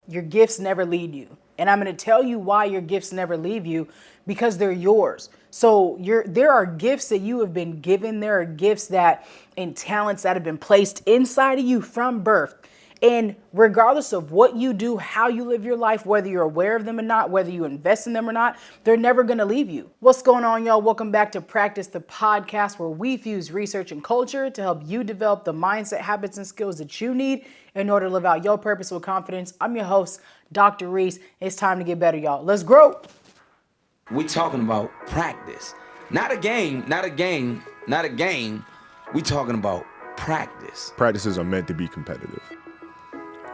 your gifts never leave you. And I'm going to tell you why your gifts never leave you, because they're yours. So there are gifts that you have been given. There are gifts that and talents that have been placed inside of you from birth. And regardless of what you do, how you live your life, whether you're aware of them or not, whether you invest in them or not, they're never going to leave you. What's going on, y'all? Welcome back to Practice the Podcast, where we fuse research and culture to help you develop the mindset, habits, and skills that you need in order to live out your purpose with confidence. I'm your host, Dr. Rees. It's time to get better, y'all. Let's grow. We talking about practice. Not a game. We talking about practice. Practices are meant to be competitive.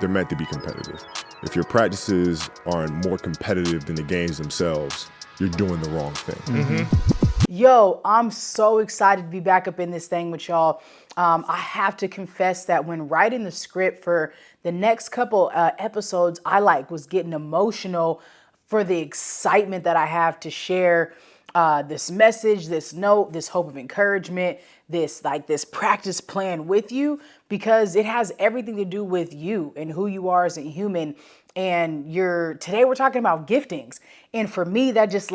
They're meant to be competitive. If your practices aren't more competitive than the games themselves, you're doing the wrong thing. Yo, I'm so excited to be back up in this thing with y'all. I have to confess that when writing the script for the next couple episodes, I was getting emotional for the excitement that I have to share this message, this note, this hope of encouragement, this practice plan with you, because it has everything to do with you and who you are as a human. And today we're talking about giftings. And for me, that just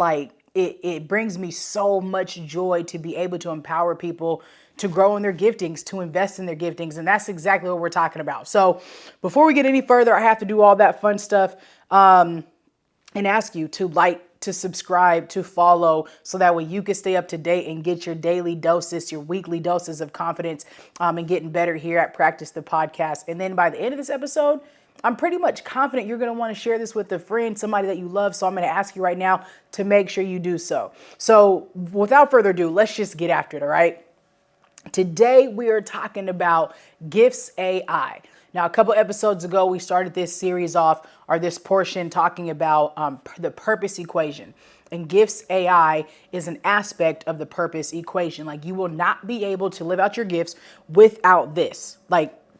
it brings me so much joy to be able to empower people to grow in their giftings, to invest in their giftings. And that's exactly what we're talking about. So before we get any further, I have to do all that fun stuff and ask you to to subscribe, to follow, so that way you can stay up to date and get your daily doses, your weekly doses of confidence and getting better here at Practice the Podcast. And then by the end of this episode, I'm pretty much confident you're going to want to share this with a friend, somebody that you love. So I'm going to ask you right now to make sure you do so. So without further ado, let's just get after it, all right? Today, we are talking about Gifts AI. Now, a couple episodes ago, we started this series off, or this portion, talking about the purpose equation. And Gifts AI is an aspect of the purpose equation. You will not be able to live out your gifts without this,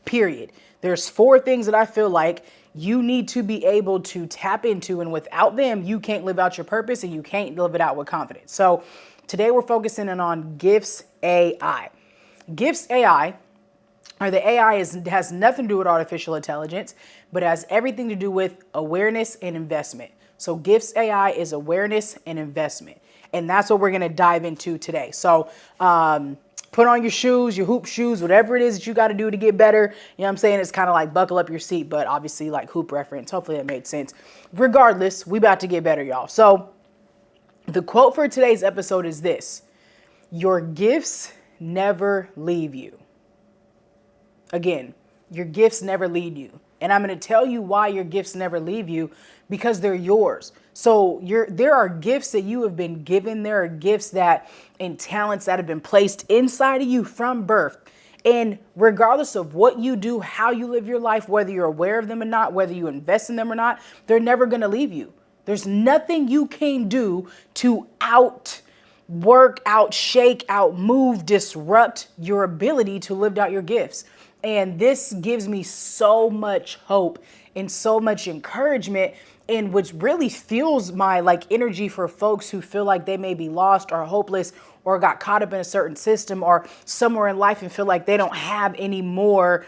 period. There's 4 things that I feel like you need to be able to tap into, and without them, you can't live out your purpose and you can't live it out with confidence. So today we're focusing in on Gifts AI. Gifts AI, or the AI has nothing to do with artificial intelligence, but has everything to do with awareness and investment. So Gifts AI is awareness and investment. And that's what we're going to dive into today. So put on your shoes, your hoop shoes, whatever it is that you got to do to get better. You know what I'm saying? It's kind of like buckle up your seat, but obviously hoop reference. Hopefully that made sense. Regardless, we about to get better, y'all. So the quote for today's episode is this: your gifts never leave you. Again, your gifts never leave you. And I'm going to tell you why your gifts never leave you, because they're yours. So there are gifts that you have been given. There are gifts and talents that have been placed inside of you from birth. And regardless of what you do, how you live your life, whether you're aware of them or not, whether you invest in them or not, they're never going to leave you. There's nothing you can do to outwork, outshake, outmove, disrupt your ability to live out your gifts. And this gives me so much hope and so much encouragement, and which really fuels my energy for folks who feel like they may be lost or hopeless or got caught up in a certain system or somewhere in life and feel like they don't have any more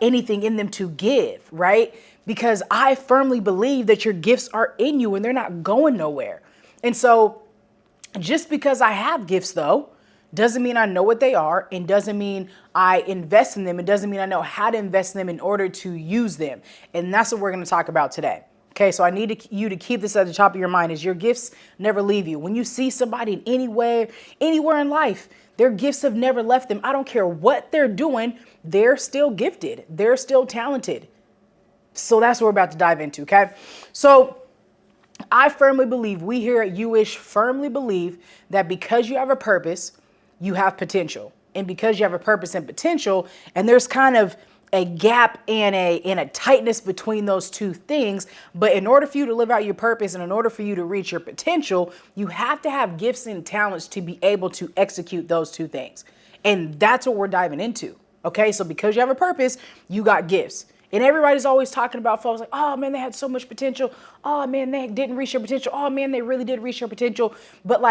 anything in them to give, right? Because I firmly believe that your gifts are in you and they're not going nowhere. And so just because I have gifts, though, doesn't mean I know what they are, and doesn't mean I invest in them. It doesn't mean I know how to invest in them in order to use them. And that's what we're going to talk about today. Okay, so I need you to keep this at the top of your mind, is your gifts never leave you. When you see somebody in anywhere in life, their gifts have never left them. I don't care what they're doing. They're still gifted. They're still talented. So that's what we're about to dive into, okay? So I firmly believe, we here at U-ish firmly believe, that because you have a purpose, you have potential. And because you have a purpose and potential, and there's kind of a gap and a tightness between those two things, but in order for you to live out your purpose and in order for you to reach your potential, you have to have gifts and talents to be able to execute those two things. And that's what we're diving into. Okay, so because you have a purpose, you got gifts. And everybody's always talking about folks like, oh man, they had so much potential. Oh man, they didn't reach their potential. Oh man, they really did reach their potential. But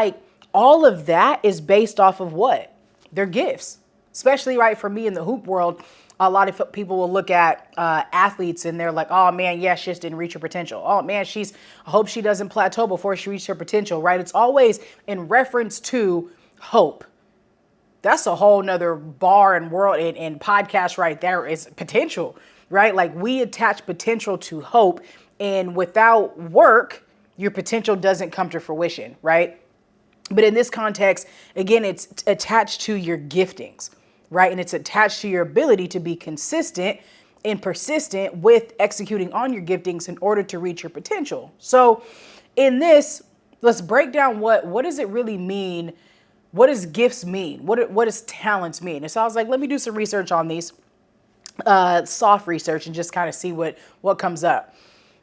all of that is based off of what? Their gifts. Especially for me in the hoop world, a lot of people will look at athletes and they're like, oh man, yeah, she just didn't reach her potential. Oh man, I hope she doesn't plateau before she reaches her potential, right? It's always in reference to hope. That's a whole nother bar and world and podcast right there is potential, right? Like we attach potential to hope, and without work, your potential doesn't come to fruition, right? But in this context, again, it's attached to your giftings, right? And it's attached to your ability to be consistent and persistent with executing on your giftings in order to reach your potential. So in this, let's break down what does it really mean? What does gifts mean? What does talents mean? And so I was like, let me do some research on these, soft research, and just kind of see what comes up.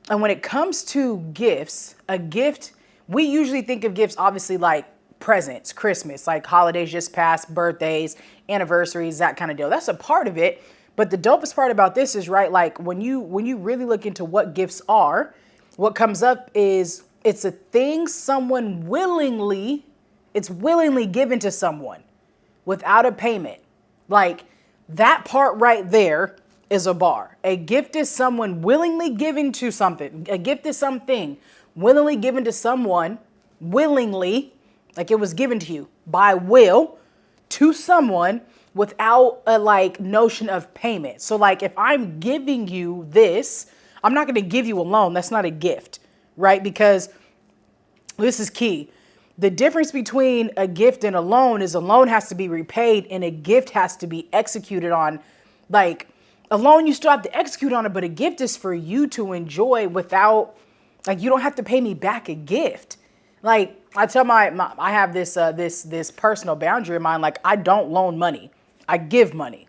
And when it comes to gifts, a gift, we usually think of gifts obviously like presents, Christmas, like holidays just passed, birthdays, anniversaries, that kind of deal. That's a part of it. But the dopest part about this is, right, like when you really look into what gifts are, what comes up is it's a thing someone willingly, it's willingly given to someone without a payment. Like that part right there is a bar. A gift is someone willingly giving to something. A gift is something willingly given to someone, willingly, like it was given to you by will to someone without a like notion of payment. So like if I'm giving you this, I'm not going to give you a loan. That's not a gift, right? Because this is key. The difference between a gift and a loan is a loan has to be repaid and a gift has to be executed on. Like a loan, you still have to execute on it, but a gift is for you to enjoy without, like, you don't have to pay me back a gift. Like I tell I have this personal boundary of mine. Like I don't loan money. I give money.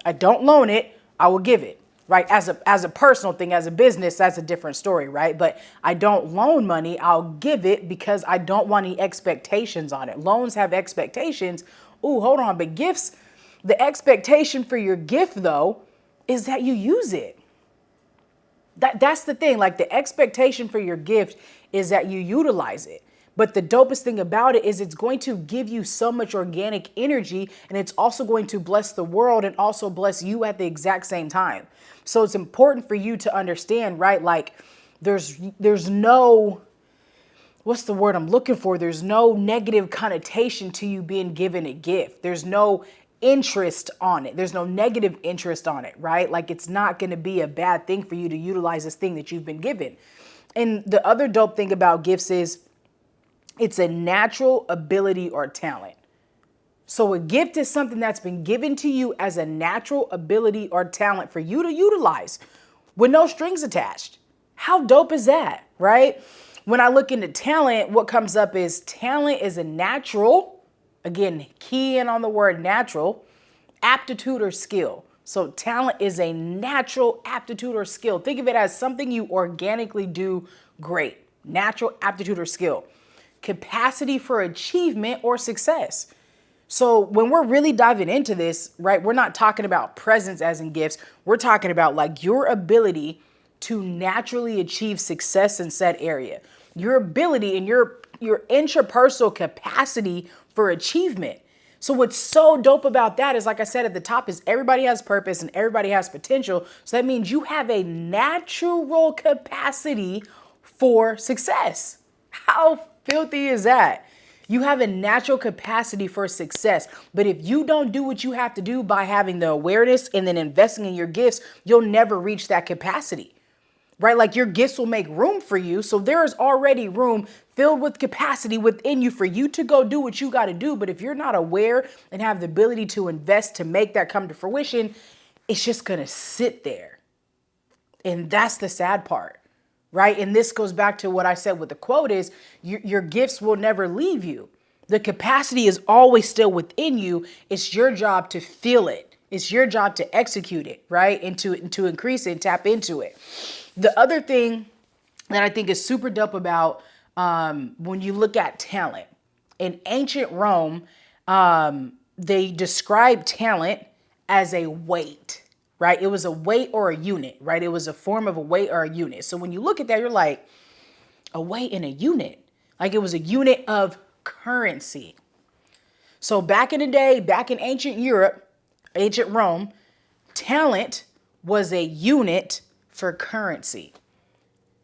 I don't loan it. I will give it. Right. As a personal thing, as a business, that's a different story. Right. But I don't loan money. I'll give it because I don't want any expectations on it. Loans have expectations. Ooh, hold on. But gifts, the expectation for your gift, though, is that you use it. That's the thing. Like the expectation for your gift is that you utilize it. But the dopest thing about it is it's going to give you so much organic energy, and it's also going to bless the world and also bless you at the exact same time. So it's important for you to understand, right? Like there's no, what's the word I'm looking for? There's no negative connotation to you being given a gift. There's no interest on it. There's no negative interest on it, right? Like it's not going to be a bad thing for you to utilize this thing that you've been given. And the other dope thing about gifts is it's a natural ability or talent. So a gift is something that's been given to you as a natural ability or talent for you to utilize with no strings attached. How dope is that, right? When I look into talent, what comes up is talent is a natural, again, key in on the word natural, aptitude or skill. So talent is a natural aptitude or skill. Think of it as something you organically do great, natural aptitude or skill. Capacity for achievement or success. So when we're really diving into this, right, we're not talking about presents as in gifts. We're talking about like your ability to naturally achieve success in said area. Your ability and your interpersonal capacity for achievement. So what's so dope about that is, like I said at the top, is everybody has purpose and everybody has potential. So that means you have a natural capacity for success. How filthy is that? You have a natural capacity for success. But if you don't do what you have to do by having the awareness and then investing in your gifts, you'll never reach that capacity, right? Like your gifts will make room for you. So there is already room filled with capacity within you for you to go do what you got to do. But if you're not aware and have the ability to invest to make that come to fruition, it's just going to sit there. And that's the sad part. Right. And this goes back to what I said with the quote is your gifts will never leave you. The capacity is always still within you. It's your job to feel it. It's your job to execute it. Right. And to increase it and tap into it. The other thing that I think is super dope about when you look at talent in ancient Rome, they described talent as a weight. Right? It was a weight or a unit, right? It was a form of a weight or a unit. So when you look at that, you're like, a weight and a unit. Like it was a unit of currency. So back in the day, back in ancient Europe, ancient Rome, Talent was a unit for currency.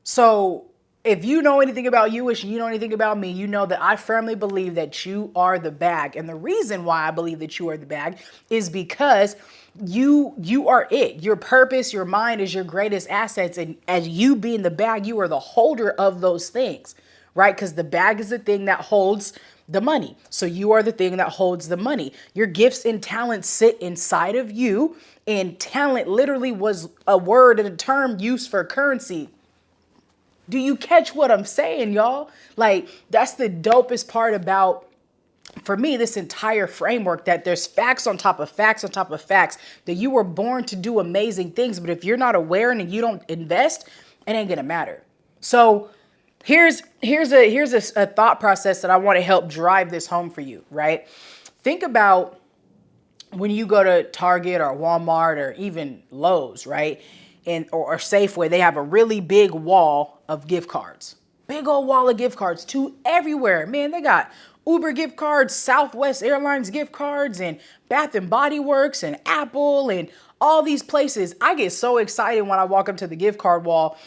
So if you know anything about you and you know anything about me, you know that I firmly believe that you are the bag. And the reason why I believe that you are the bag is because you are it. Your purpose, your mind is your greatest assets. And as you being the bag, you are the holder of those things, right? Because the bag is the thing that holds the money. So you are the thing that holds the money. Your gifts and talents sit inside of you. And talent literally was a word and a term used for currency. Do you catch what I'm saying, y'all? Like, that's the dopest part about, for me, this entire framework, that there's facts on top of facts on top of facts, that you were born to do amazing things. But if you're not aware and you don't invest, it ain't gonna matter. So here's a thought process that I want to help drive this home for you, right? Think about when you go to Target or Walmart or even Lowe's, right? Or Safeway, they have a really big wall of gift cards. Big old wall of gift cards to everywhere. Man, they got Uber gift cards, Southwest Airlines gift cards, and Bath and Body Works and Apple and all these places. I get so excited when I walk up to the gift card wall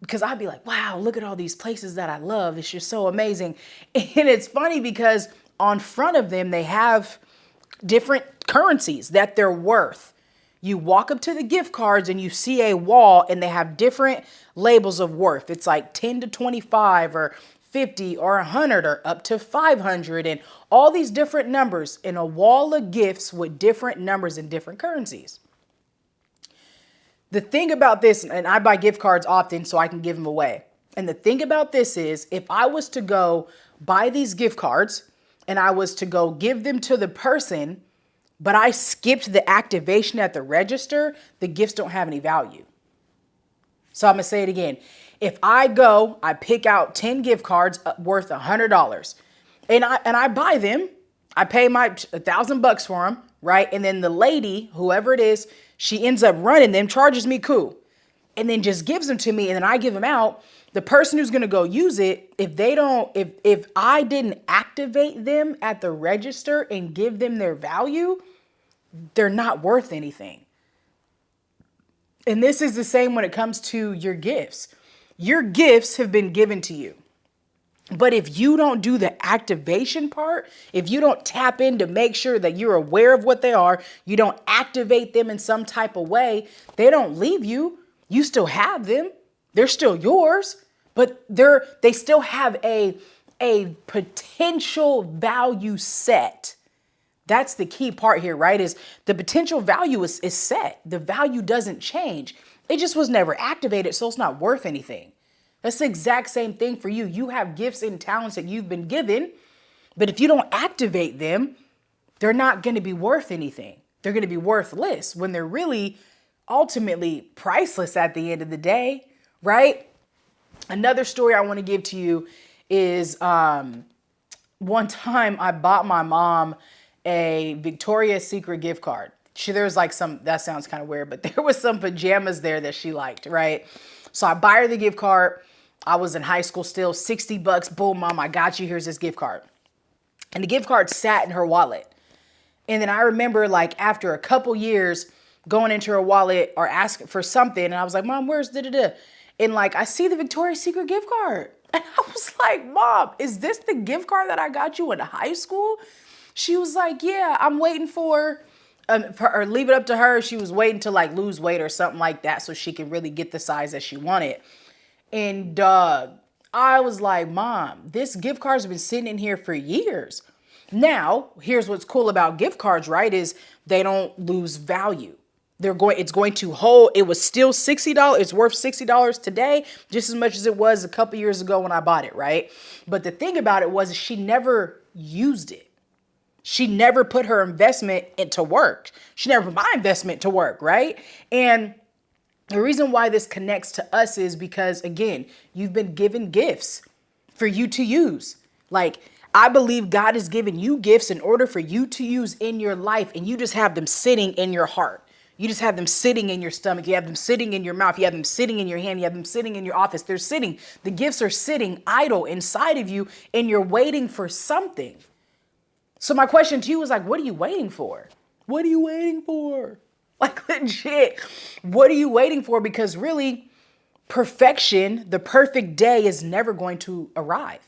because I'd be like, wow, look at all these places that I love. It's just so amazing. And it's funny because on front of them, they have different currencies that they're worth. You walk up to the gift cards and you see a wall and they have different labels of worth. It's like 10 to 25 or 50 or 100 or up to 500 and all these different numbers in a wall of gifts with different numbers and different currencies. The thing about this, and I buy gift cards often so I can give them away. And the thing about this is, if I was to go buy these gift cards and I was to go give them to the person, but I skipped the activation at the register, the gifts don't have any value. So I'm gonna say it again. If I go, I pick out 10 gift cards worth $100 and I buy them, I pay my $1,000 for them, right? And then the lady, whoever it is, she ends up running them, charges me cool, and then just gives them to me, and then I give them out. The person who's gonna go use it, if I didn't activate them at the register and give them their value, they're not worth anything. And this is the same when it comes to your gifts. Your gifts have been given to you. But if you don't do the activation part, if you don't tap in to make sure that you're aware of what they are, you don't activate them in some type of way, they don't leave you. You still have them. They're still yours, but they still have a potential value set. That's the key part here, right? Is the potential value is set. The value doesn't change. It just was never activated, so it's not worth anything. That's the exact same thing for you. You have gifts and talents that you've been given, but if you don't activate them, they're not going to be worth anything. They're going to be worthless when they're really ultimately priceless at the end of the day, right? Another story I want to give to you is one time I bought my mom a Victoria's Secret gift card. There's like that sounds kind of weird, but there was some pajamas there that she liked, right? So I buy her the gift card. I was in high school still, $60. Boom, mom, I got you. Here's this gift card. And the gift card sat in her wallet. And then I remember like after a couple years going into her wallet or asking for something. And I was like, Mom, where's da-da-da? And like, I see the Victoria's Secret gift card. And I was like, Mom, is this the gift card that I got you in high school? She was like, yeah, I'm waiting for or leave it up to her. She was waiting to like lose weight or something like that so she can really get the size that she wanted. And I was like, Mom, this gift card's been sitting in here for years. Now, here's what's cool about gift cards, right? Is they don't lose value. It's going to hold. It was still $60. It's worth $60 today, just as much as it was a couple years ago when I bought it, right? But the thing about it was she never used it. She never put her investment into work. She never put my investment to work, right? And the reason why this connects to us is because, again, you've been given gifts for you to use. Like, I believe God has given you gifts in order for you to use in your life, and you just have them sitting in your heart. You just have them sitting in your stomach. You have them sitting in your mouth. You have them sitting in your hand. You have them sitting in your office. They're sitting. The gifts are sitting idle inside of you, and you're waiting for something. So my question to you is like, what are you waiting for? What are you waiting for? Like legit, what are you waiting for? Because really, perfection, the perfect day is never going to arrive.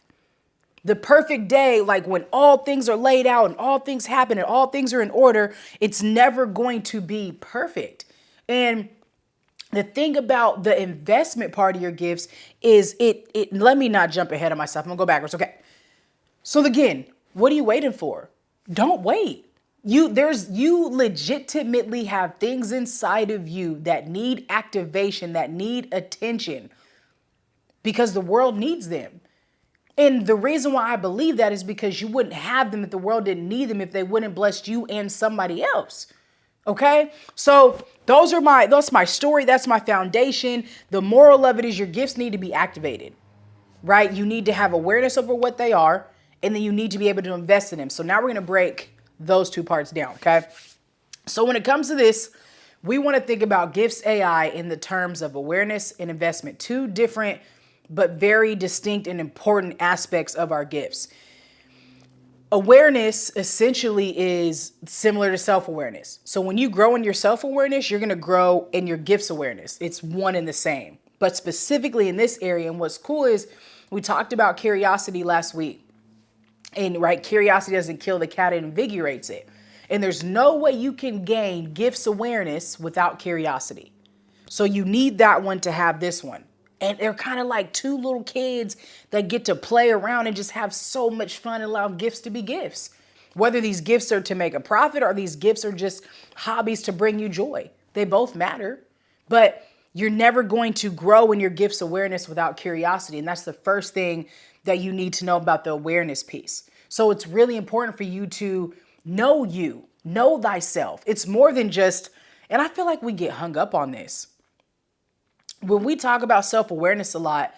The perfect day, like when all things are laid out and all things happen and all things are in order, it's never going to be perfect. And the thing about the investment part of your gifts is it let me not jump ahead of myself. I'm gonna go backwards. Okay. So again, what are you waiting for? Don't wait. You legitimately have things inside of you that need activation, that need attention because the world needs them. And the reason why I believe that is because you wouldn't have them if the world didn't need them, if they wouldn't bless you and somebody else. Okay? So that's my story, that's my foundation. The moral of it is your gifts need to be activated. Right? You need to have awareness over what they are, and then you need to be able to invest in them. So now we're going to break those two parts down, okay? So when it comes to this, we want to think about gifts AI in the terms of awareness and investment, two different but very distinct and important aspects of our gifts. Awareness essentially is similar to self-awareness. So when you grow in your self-awareness, you're going to grow in your gifts awareness. It's one and the same. But specifically in this area, and what's cool is we talked about curiosity last week. And right, curiosity doesn't kill the cat, it invigorates it. And there's no way you can gain gifts awareness without curiosity. So you need that one to have this one. And they're kind of like two little kids that get to play around and just have so much fun and allow gifts to be gifts. Whether these gifts are to make a profit or these gifts are just hobbies to bring you joy, they both matter. But you're never going to grow in your gifts awareness without curiosity. And that's the first thing that you need to know about the awareness piece. So it's really important for you, know thyself. It's more than just, and I feel like we get hung up on this. When we talk about self-awareness a lot,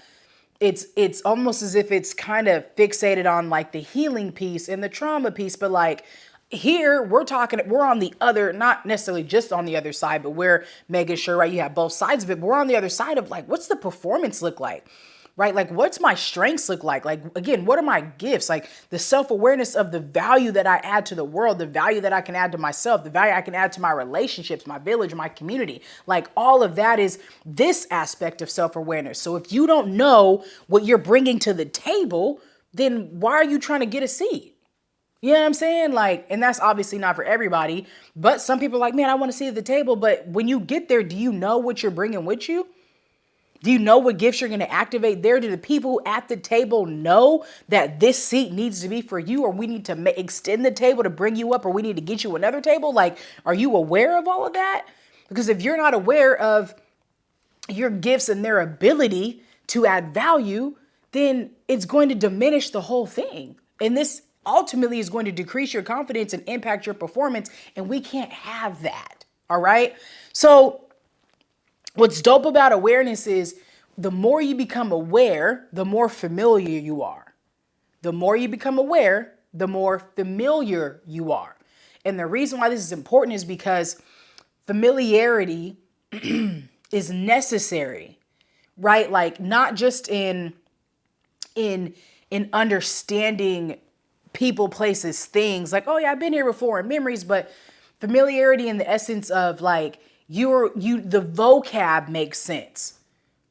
it's almost as if it's kind of fixated on like the healing piece and the trauma piece, but like here we're on the other, not necessarily just on the other side, but we're making sure, right, you have both sides of it, but we're on the other side of like, what's the performance look like? Right? Like, what's my strengths look like? Like, again, what are my gifts? Like the self-awareness of the value that I add to the world, the value that I can add to myself, the value I can add to my relationships, my village, my community. Like all of that is this aspect of self-awareness. So if you don't know what you're bringing to the table, then why are you trying to get a seat? You know what I'm saying? Like, and that's obviously not for everybody, but some people are like, man, I want to sit at the table. But when you get there, do you know what you're bringing with you? Do you know what gifts you're going to activate there? Do the people at the table know that this seat needs to be for you, or we need to extend the table to bring you up, or we need to get you another table? Like, are you aware of all of that? Because if you're not aware of your gifts and their ability to add value, then it's going to diminish the whole thing. And this ultimately is going to decrease your confidence and impact your performance. And we can't have that. All right. So what's dope about awareness is the more you become aware, the more familiar you are. The more you become aware, the more familiar you are. And the reason why this is important is because familiarity is necessary, right? Like not just in understanding people, places, things like, oh yeah, I've been here before and memories, but familiarity in the essence of like the vocab makes sense,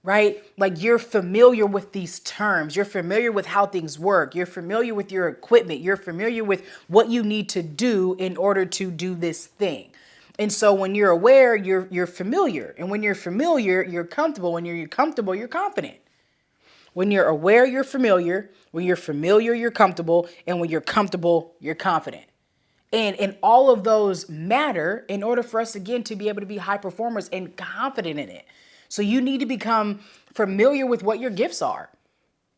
right? Like you're familiar with these terms, you're familiar with how things work, you're familiar with your equipment, you're familiar with what you need to do in order to do this thing. And so when you're aware, you're familiar. And when you're familiar, you're comfortable. When you're comfortable, you're confident. When you're aware, you're familiar. When you're familiar, you're comfortable. And when you're comfortable, you're confident. And all of those matter in order for us, again, to be able to be high performers and confident in it. So you need to become familiar with what your gifts are.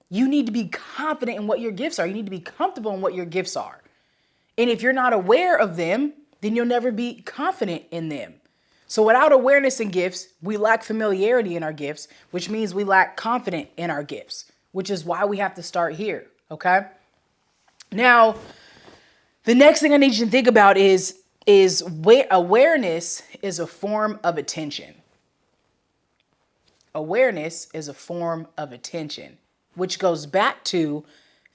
You need to be confident in what your gifts are. You need to be comfortable in what your gifts are. And if you're not aware of them, then you'll never be confident in them. So without awareness in gifts, we lack familiarity in our gifts, which means we lack confidence in our gifts, which is why we have to start here, okay? Now, the next thing I need you to think about is awareness is a form of attention. Awareness is a form of attention, which goes back to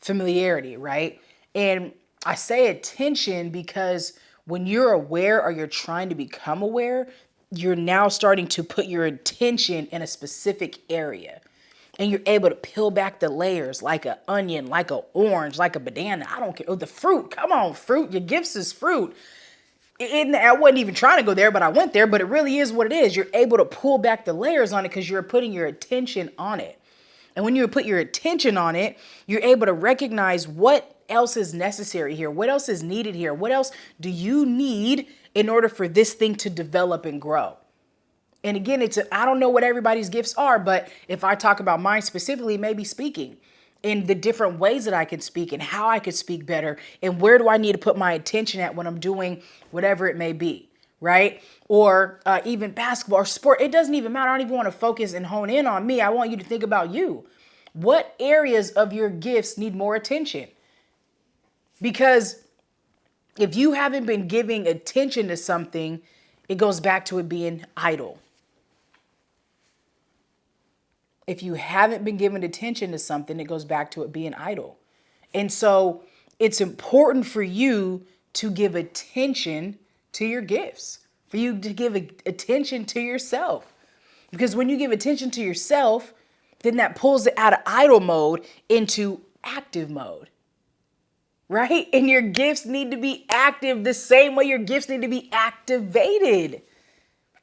familiarity, right? And I say attention because When you're aware or you're trying to become aware, you're now starting to put your attention in a specific area. And you're able to peel back the layers like an onion, like an orange, like a banana. I don't care. Oh, the fruit. Come on, fruit. Your gifts is fruit. I wasn't even trying to go there, but I went there. But it really is what it is. You're able to pull back the layers on it because you're putting your attention on it. And when you put your attention on it, you're able to recognize what else is necessary here. What else is needed here? What else do you need in order for this thing to develop and grow? And again, I don't know what everybody's gifts are, but if I talk about mine specifically, maybe speaking in the different ways that I can speak and how I could speak better and where do I need to put my attention at when I'm doing whatever it may be, right? Or even basketball or sport. It doesn't even matter. I don't even want to focus and hone in on me. I want you to think about you. What areas of your gifts need more attention? Because if you haven't been giving attention to something, it goes back to it being idle. If you haven't been giving attention to something, it goes back to it being idle. And so it's important for you to give attention to your gifts, for you to give attention to yourself. Because when you give attention to yourself, then that pulls it out of idle mode into active mode, right? And your gifts need to be active the same way your gifts need to be activated.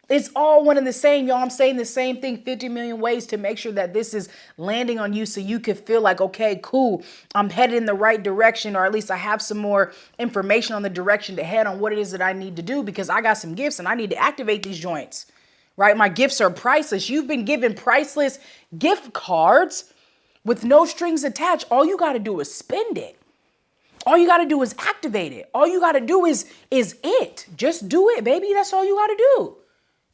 It's all one and the same, y'all. I'm saying the same thing 50 million ways to make sure that this is landing on you so you can feel like, okay, cool, I'm headed in the right direction, or at least I have some more information on the direction to head on what it is that I need to do because I got some gifts and I need to activate these joints, right? My gifts are priceless. You've been given priceless gift cards with no strings attached. All you got to do is spend it. All you got to do is activate it. All you got to do is it. Just do it, baby. That's all you got to do.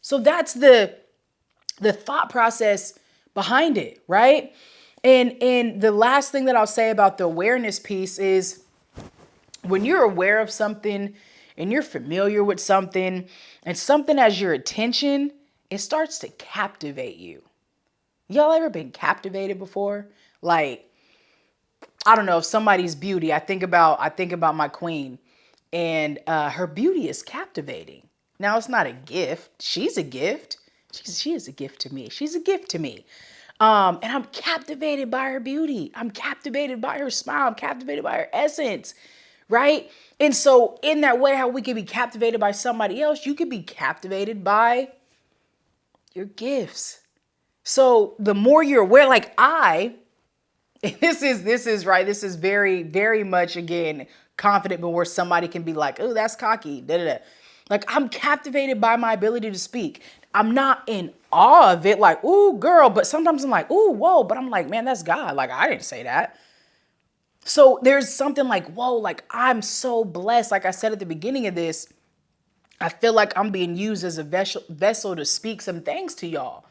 So that's the thought process behind it, right? And the last thing that I'll say about the awareness piece is when you're aware of something and you're familiar with something and something has your attention, it starts to captivate you. Y'all ever been captivated before? Like, I don't know, if somebody's beauty, I think about my queen and her beauty is captivating. Now, it's not a gift. She's a gift. She is a gift to me. She's a gift to me. And I'm captivated by her beauty. I'm captivated by her smile. I'm captivated by her essence, right? And so in that way, how we can be captivated by somebody else, you can be captivated by your gifts. So the more you're aware, like this is right. This is very, very much, again, confident, but where somebody can be like, oh, that's cocky. Da, da, da. Like, I'm captivated by my ability to speak. I'm not in awe of it, like, ooh, girl. But sometimes I'm like, ooh, whoa. But I'm like, man, that's God. Like, I didn't say that. So there's something like, whoa, like, I'm so blessed. Like I said at the beginning of this, I feel like I'm being used as a vessel to speak some things to y'all.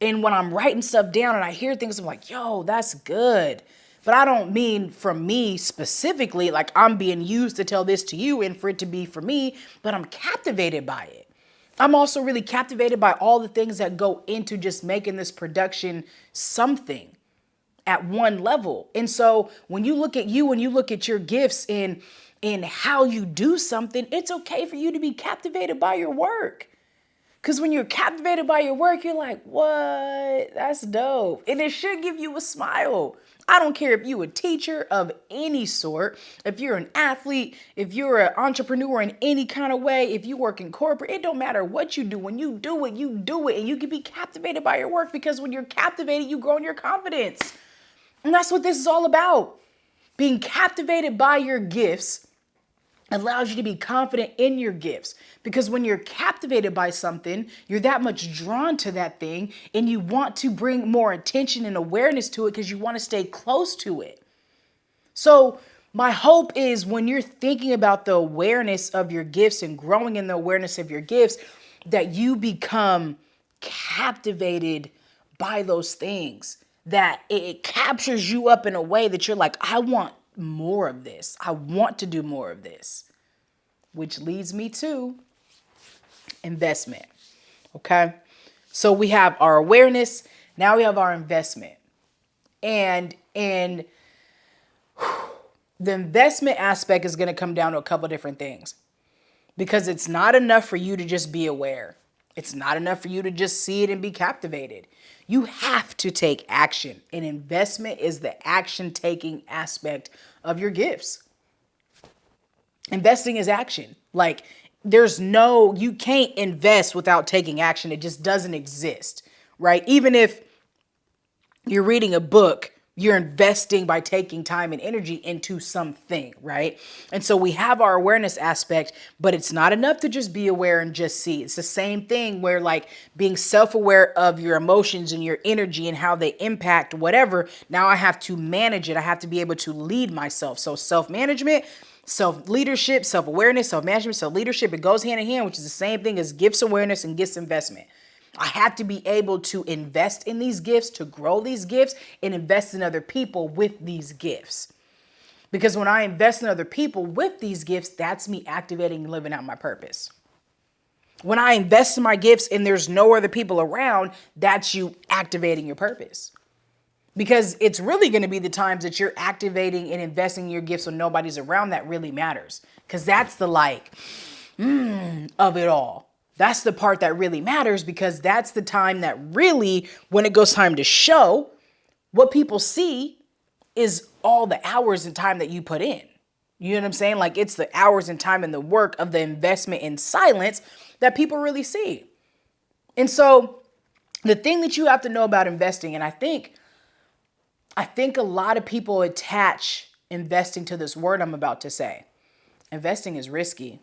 And when I'm writing stuff down and I hear things, I'm like, yo, that's good. But I don't mean from me specifically, like I'm being used to tell this to you and for it to be for me, but I'm captivated by it. I'm also really captivated by all the things that go into just making this production something at one level. And so when you look at you and you look at your gifts in how you do something, it's okay for you to be captivated by your work. Because when you're captivated by your work, you're like, what? That's dope. And it should give you a smile. I don't care if you're a teacher of any sort, if you're an athlete, if you're an entrepreneur in any kind of way, if you work in corporate, it don't matter what you do. When you do it, you do it. And you can be captivated by your work because when you're captivated, you grow in your confidence. And that's what this is all about. Being captivated by your gifts allows you to be confident in your gifts, because when you're captivated by something, you're that much drawn to that thing and you want to bring more attention and awareness to it because you want to stay close to it. So my hope is when you're thinking about the awareness of your gifts and growing in the awareness of your gifts, that you become captivated by those things, that it captures you up in a way that you're like, I want more of this. I want to do more of this, which leads me to investment. Okay. So we have our awareness. Now we have our investment. And the investment aspect is going to come down to a couple different things, because it's not enough for you to just be aware. It's not enough for you to just see it and be captivated. You have to take action. And investment is the action taking aspect of your gifts. Investing is action. Like, you can't invest without taking action. It just doesn't exist, right? Even if you're reading a book, you're investing by taking time and energy into something, right? And so we have our awareness aspect, but it's not enough to just be aware and just see. It's the same thing where, like, being self-aware of your emotions and your energy and how they impact whatever. Now I have to manage it. I have to be able to lead myself. So self-management, self-leadership, self-awareness, self-management, self-leadership, it goes hand in hand, which is the same thing as gifts awareness and gifts investment. I have to be able to invest in these gifts, to grow these gifts, and invest in other people with these gifts. Because when I invest in other people with these gifts, that's me activating and living out my purpose. When I invest in my gifts and there's no other people around, that's you activating your purpose. Because it's really going to be the times that you're activating and investing in your gifts when nobody's around that really matters. Because that's the of it all. That's the part that really matters, because that's the time that really, when it goes time to show, what people see is all the hours and time that you put in. You know what I'm saying? Like, it's the hours and time and the work of the investment in silence that people really see. And so the thing that you have to know about investing, and I think a lot of people attach investing to this word I'm about to say. Investing is risky.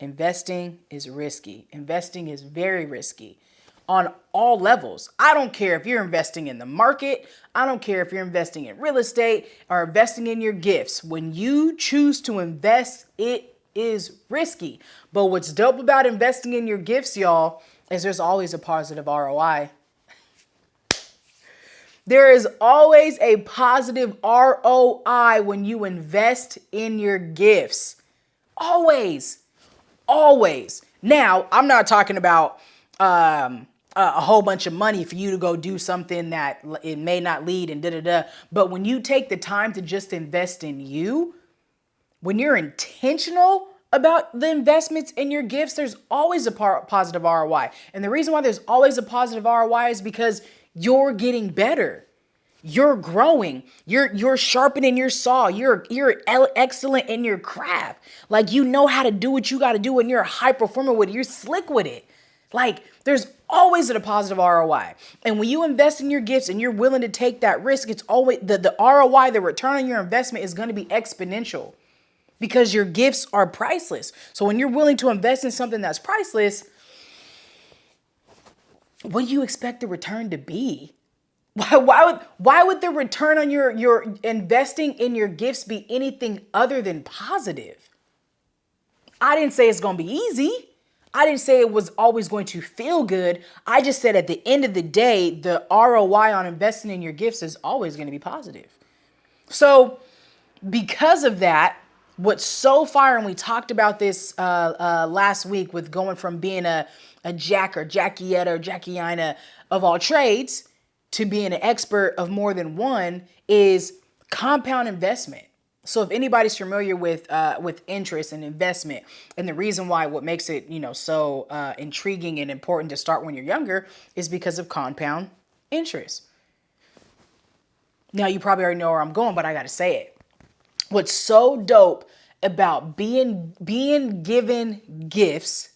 Investing is risky. Investing is very risky on all levels. I don't care if you're investing in the market. I don't care if you're investing in real estate or investing in your gifts. When you choose to invest, it is risky. But what's dope about investing in your gifts, y'all, is there's always a positive ROI. There is always a positive ROI when you invest in your gifts. Always. Always. Now, I'm not talking about a whole bunch of money for you to go do something that it may not lead and da-da-da. But when you take the time to just invest in you, when you're intentional about the investments in your gifts, there's always a positive ROI. And the reason why there's always a positive ROI is because you're getting better. You're growing. You're sharpening your saw. You're excellent in your craft. Like, you know how to do what you got to do, and you're a high performer with it. You're slick with it. Like, there's always a positive ROI. And when you invest in your gifts and you're willing to take that risk, it's always the ROI, the return on your investment, is going to be exponential, because your gifts are priceless. So when you're willing to invest in something that's priceless, what do you expect the return to be? Why would the return on your investing in your gifts be anything other than positive? I didn't say it's going to be easy. I didn't say it was always going to feel good. I just said at the end of the day, the ROI on investing in your gifts is always going to be positive. So because of that, what's so fire, and we talked about this last week, with going from being a Jack or Jackietta or Jackiana of all trades to being an expert of more than one, is compound investment. So if anybody's familiar with interest and investment, and the reason why, what makes it, so intriguing and important to start when you're younger, is because of compound interest. Now, you probably already know where I'm going, but I got to say it. What's so dope about being given gifts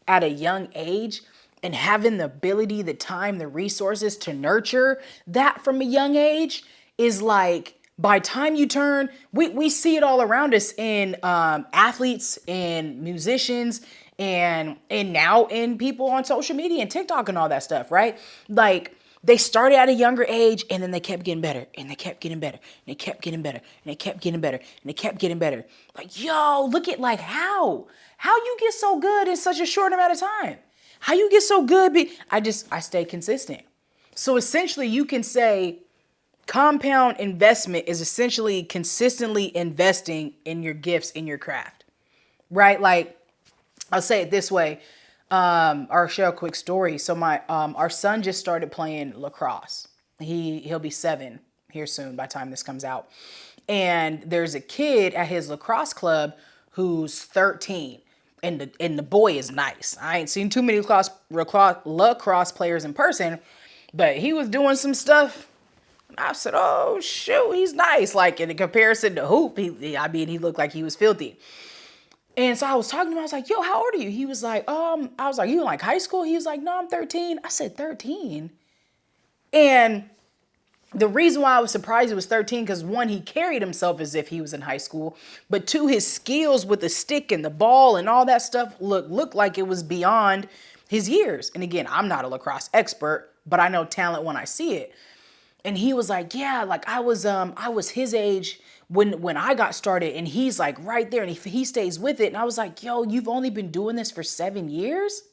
at a young age and having the ability, the time, the resources to nurture that from a young age is, like, by time you turn, we see it all around us in athletes and musicians and now in people on social media and TikTok and all that stuff, right? Like, they started at a younger age, and then they kept getting better, and they kept getting better, and they kept getting better, and they kept getting better, and they kept getting better. Like, yo, look at, like, how you get so good in such a short amount of time. How you get so good? I stay consistent. So essentially, you can say compound investment is essentially consistently investing in your gifts, in your craft, right? Like, I'll say it this way. Or share a quick story. So our son just started playing lacrosse. He'll be 7 here soon by the time this comes out. And there's a kid at his lacrosse club who's 13, and the boy is nice. I ain't seen too many lacrosse players in person, but he was doing some stuff. I said, oh shoot, he's nice. Like in comparison to Hoop, he looked like he was filthy. And so I was talking to him. I was like, yo, how old are you? He was like, I was like, you in like high school? He was like, no, I'm 13. I said, 13? And the reason why I was surprised it was 13, because one, he carried himself as if he was in high school, but two, his skills with the stick and the ball and all that stuff looked like it was beyond his years. And again, I'm not a lacrosse expert, but I know talent when I see it. And he was like, yeah, like I was his age when I got started, and he's like right there, and he stays with it. And I was like, yo, you've only been doing this for 7 years?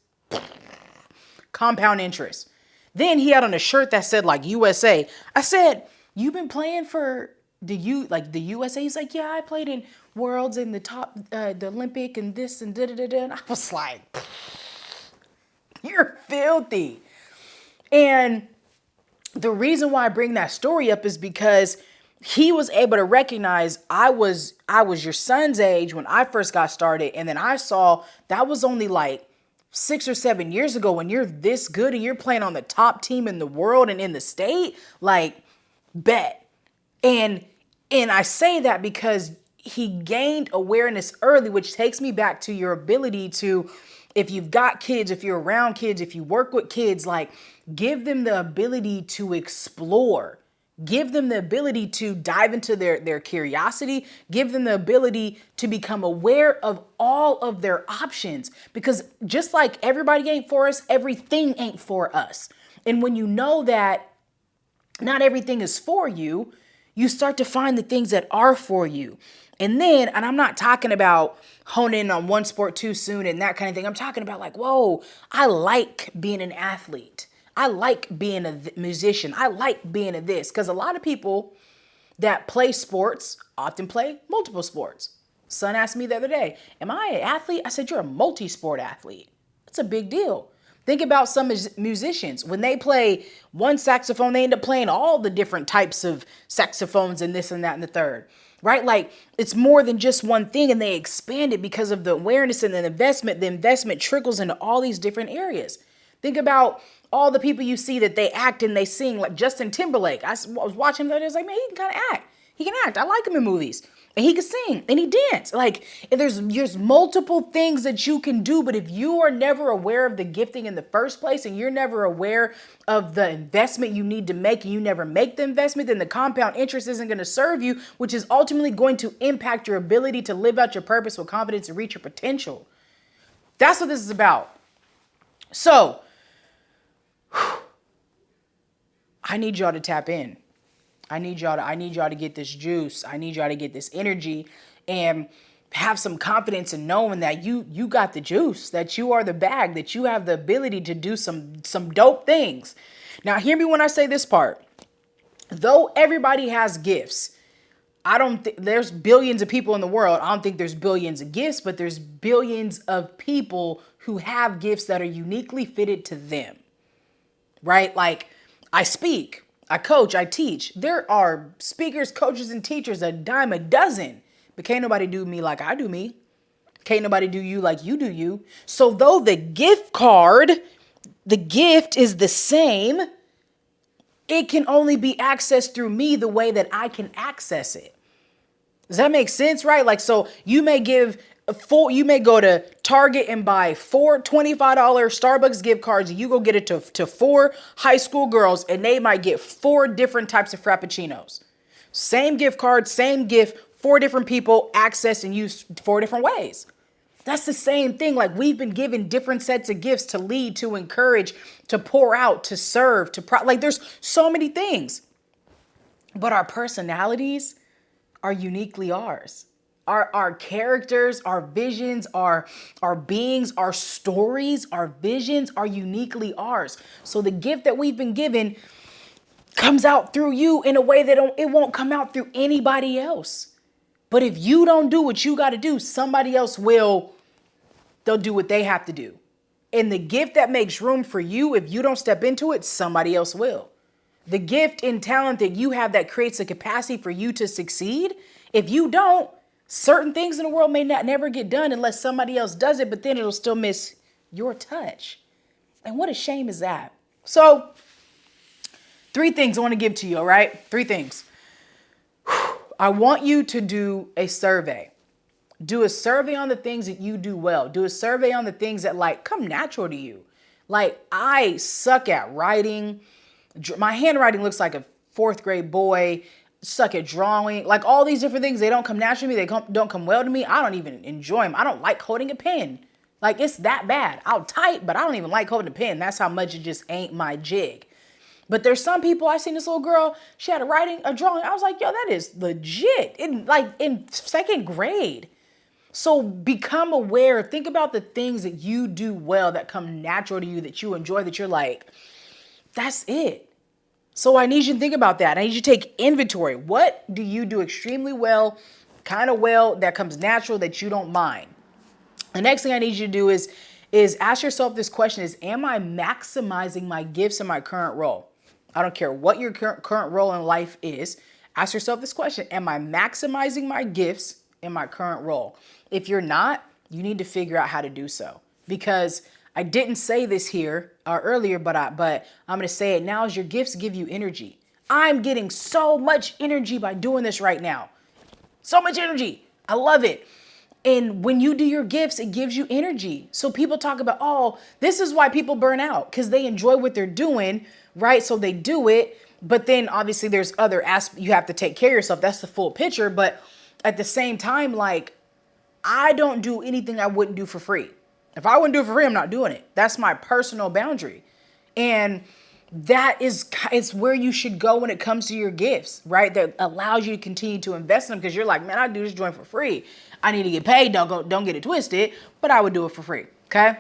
Compound interest. Then he had on a shirt that said like USA. I said, you've been playing for the USA? He's like, yeah, I played in Worlds and the Olympic and this and da da da da. And I was like, you're filthy. And the reason why I bring that story up is because he was able to recognize I was your son's age when I first got started. And then I saw that was only like 6 or 7 years ago. When you're this good and you're playing on the top team in the world and in the state, like, bet. And I say that because he gained awareness early, which takes me back to your ability to, if you've got kids, if you're around kids, if you work with kids, like, give them the ability to explore. Give them the ability to dive into their curiosity. Give them the ability to become aware of all of their options. Because just like everybody ain't for us, everything ain't for us. And when you know that not everything is for you, you start to find the things that are for you. And I'm not talking about honing in on one sport too soon and that kind of thing. I'm talking about like, whoa, I like being an athlete. I like being a musician. I like being a this. Because a lot of people that play sports often play multiple sports. Son asked me the other day, am I an athlete? I said, you're a multi-sport athlete. That's a big deal. Think about some musicians. When they play one saxophone, they end up playing all the different types of saxophones and this and that and the third. Right? Like, it's more than just one thing, and they expand it because of the awareness and the investment. The investment trickles into all these different areas. Think about all the people you see that they act and they sing, like Justin Timberlake. I was watching him the other day. I was like, man, he can kind of act. He can act. I like him in movies. And he can sing and he dance. Like, and there's multiple things that you can do. But if you are never aware of the gifting in the first place, and you're never aware of the investment you need to make, and you never make the investment, then the compound interest isn't going to serve you, which is ultimately going to impact your ability to live out your purpose with confidence and reach your potential. That's what this is about. So, I need y'all to tap in. I need y'all to get this juice. I need y'all to get this energy and have some confidence in knowing that you got the juice, that you are the bag, that you have the ability to do some dope things. Now, hear me when I say this part. Though everybody has gifts, I don't think there's billions of people in the world. I don't think there's billions of gifts, but there's billions of people who have gifts that are uniquely fitted to them. Right? Like, I speak, I coach, I teach. There are speakers, coaches, and teachers a dime a dozen. But can't nobody do me like I do me. Can't nobody do you like you do you. So though the gift is the same, it can only be accessed through me the way that I can access it. Does that make sense, right? Like, so you may go to Target and buy 4 $25 Starbucks gift cards, and you go get it to 4 high school girls, and they might get 4 different types of Frappuccinos. Same gift card, same gift, 4 different people access and use 4 different ways. That's the same thing. Like, we've been given different sets of gifts to lead, to encourage, to pour out, to serve, like, there's so many things. But our personalities are uniquely ours. Our characters, our visions, our beings, our stories, our visions are uniquely ours. So the gift that we've been given comes out through you in a way that it won't come out through anybody else. But if you don't do what you got to do, somebody else will. They'll do what they have to do. And the gift that makes room for you, if you don't step into it, somebody else will. The gift and talent that you have that creates the capacity for you to succeed, if you don't, Certain things in the world may not never get done unless somebody else does it, but then it'll still miss your touch. And what a shame is that? So, 3 things I want to give to you, all right? 3 things. I want you to do a survey. Do a survey on the things that you do well. Do a survey on the things that like come natural to you. Like I suck at writing. My handwriting looks like a 4th grade boy. Suck at drawing. Like all these different things, they don't come naturally to me. They don't come well to me. I don't even enjoy them. I don't like holding a pen. Like it's that bad. I'll type, but I don't even like holding a pen. That's how much it just ain't my jig. But there's some people, I seen this little girl, she had a drawing. I was like, yo, that is legit. In 2nd grade. So become aware. Think about the things that you do well, that come natural to you, that you enjoy, that you're like, that's it. So I need you to think about that. I need you to take inventory. What do you do extremely well, kind of well, that comes natural, that you don't mind? The next thing I need you to do is ask yourself this question is, am I maximizing my gifts in my current role? I don't care what your current role in life is. Ask yourself this question. Am I maximizing my gifts in my current role? If you're not, you need to figure out how to do so. Because I didn't say this here earlier, but I'm going to say it now. Is your gifts give you energy. I'm getting so much energy by doing this right now. So much energy. I love it. And when you do your gifts, it gives you energy. So people talk about, oh, this is why people burn out, because they enjoy what they're doing, right? So they do it. But then obviously there's other aspects. You have to take care of yourself. That's the full picture. But at the same time, like, I don't do anything I wouldn't do for free. If I wouldn't do it for free, I'm not doing it. That's my personal boundary. And it's where you should go when it comes to your gifts, right? That allows you to continue to invest in them, because you're like, man, I do this joint for free. I need to get paid. Don't get it twisted, but I would do it for free. Okay.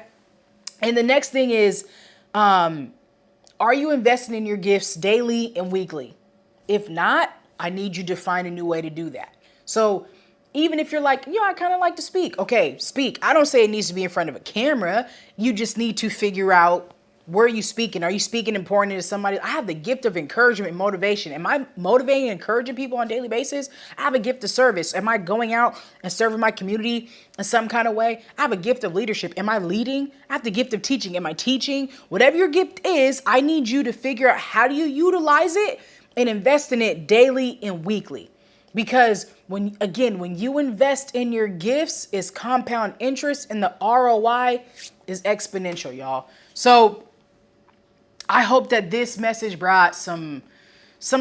And the next thing is, are you investing in your gifts daily and weekly? If not, I need you to find a new way to do that. So even if you're like, I kind of like to speak. Okay, speak. I don't say it needs to be in front of a camera. You just need to figure out, where are you speaking? Are you speaking important to somebody? I have the gift of encouragement and motivation. Am I motivating and encouraging people on a daily basis? I have a gift of service. Am I going out and serving my community in some kind of way? I have a gift of leadership. Am I leading? I have the gift of teaching. Am I teaching? Whatever your gift is, I need you to figure out, how do you utilize it and invest in it daily and weekly. Because when you invest in your gifts, it's compound interest, and the ROI is exponential, y'all. So I hope that this message brought some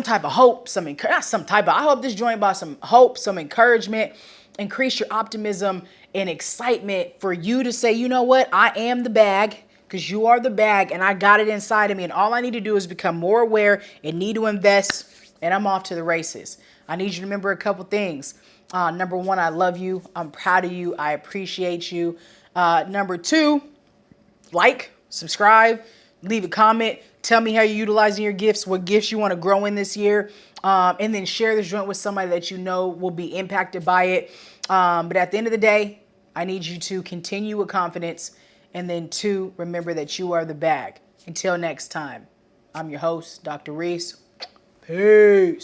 type of hope, I hope this joint brought some hope, some encouragement, increase your optimism and excitement for you to say, you know what, I am the bag, because you are the bag and I got it inside of me. And all I need to do is become more aware and need to invest, and I'm off to the races. I need you to remember a couple things. Number 1, I love you. I'm proud of you. I appreciate you. Number 2, like, subscribe, leave a comment. Tell me how you're utilizing your gifts, what gifts you want to grow in this year. And then share this joint with somebody that you know will be impacted by it. But at the end of the day, I need you to continue with confidence. And then 2, remember that you are the bag. Until next time, I'm your host, Dr. Rees. Peace.